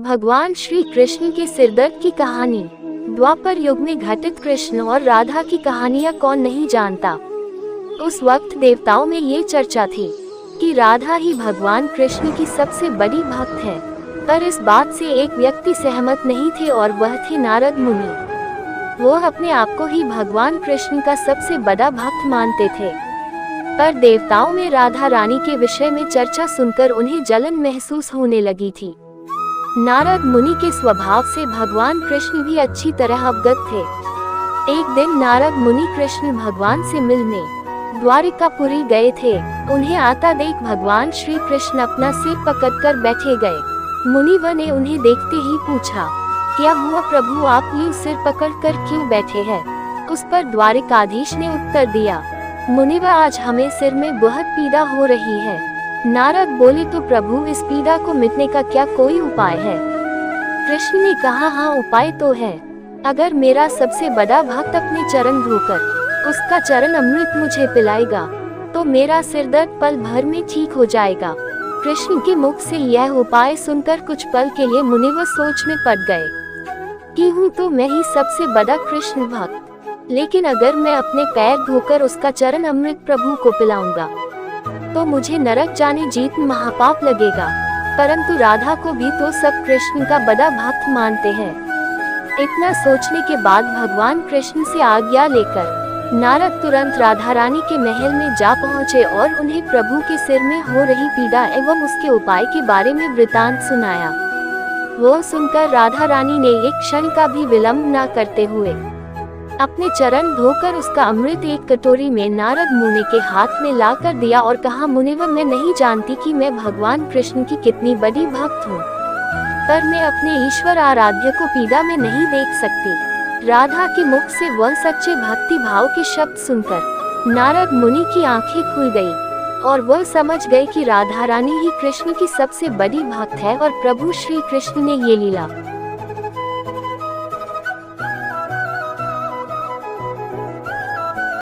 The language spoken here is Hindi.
भगवान श्री कृष्ण के सिरदर्द की कहानी। द्वापर युग में घटित कृष्ण और राधा की कहानियाँ कौन नहीं जानता। उस वक्त देवताओं में ये चर्चा थी कि राधा ही भगवान कृष्ण की सबसे बड़ी भक्त है, पर इस बात से एक व्यक्ति सहमत नहीं थे और वह थे नारद मुनि। वो अपने आप को ही भगवान कृष्ण का सबसे बड़ा भक्त मानते थे, पर देवताओं में राधा रानी के विषय में चर्चा सुनकर उन्हें जलन महसूस होने लगी थी। नारद मुनि के स्वभाव से भगवान कृष्ण भी अच्छी तरह अवगत थे। एक दिन नारद मुनि कृष्ण भगवान से मिलने द्वारिकापुरी गए थे। उन्हें आता देख भगवान श्री कृष्ण अपना सिर पकड़कर बैठे गए। मुनिवर ने उन्हें देखते ही पूछा, क्या हुआ प्रभु, आप यूं सिर पकड़कर क्यों बैठे हैं? उस पर द्वारिकाधीश ने उत्तर दिया, मुनिवर आज हमें सिर में बहुत पीड़ा हो रही है। नारद बोले, तो प्रभु इस पीड़ा को मिटने का क्या कोई उपाय है? कृष्ण ने कहा, हाँ उपाय तो है। अगर मेरा सबसे बड़ा भक्त अपने चरण धोकर उसका चरण अमृत मुझे पिलाएगा तो मेरा सिर दर्द पल भर में ठीक हो जाएगा। कृष्ण के मुख से यह उपाय सुनकर कुछ पल के लिए मुनिवर सोच में पड़ गए कि हूँ तो मैं ही सबसे बड़ा कृष्ण भक्त, लेकिन अगर मैं अपने पैर धोकर उसका चरण अमृत प्रभु को पिलाऊंगा तो मुझे नरक जाने जीत महापाप लगेगा। परंतु राधा को भी तो सब कृष्ण का बड़ा भक्त मानते हैं। इतना सोचने के बाद भगवान कृष्ण से आज्ञा लेकर नारद तुरंत राधा रानी के महल में जा पहुँचे और उन्हें प्रभु के सिर में हो रही पीड़ा एवं उसके उपाय के बारे में वृतांत सुनाया। वो सुनकर राधा रानी ने एक क्षण का भी विलंब न करते हुए अपने चरण धोकर उसका अमृत एक कटोरी में नारद मुनि के हाथ में लाकर दिया और कहा, मुनिवर मैं नहीं जानती कि मैं भगवान कृष्ण की कितनी बड़ी भक्त हूँ, पर मैं अपने ईश्वर आराध्य को पीड़ा में नहीं देख सकती। राधा के मुख से वह सच्चे भक्ति भाव के शब्द सुनकर नारद मुनि की आंखें खुल गई और वह समझ गए कि राधा रानी ही कृष्ण की सबसे बड़ी भक्त है और प्रभु श्री कृष्ण ने ये लीला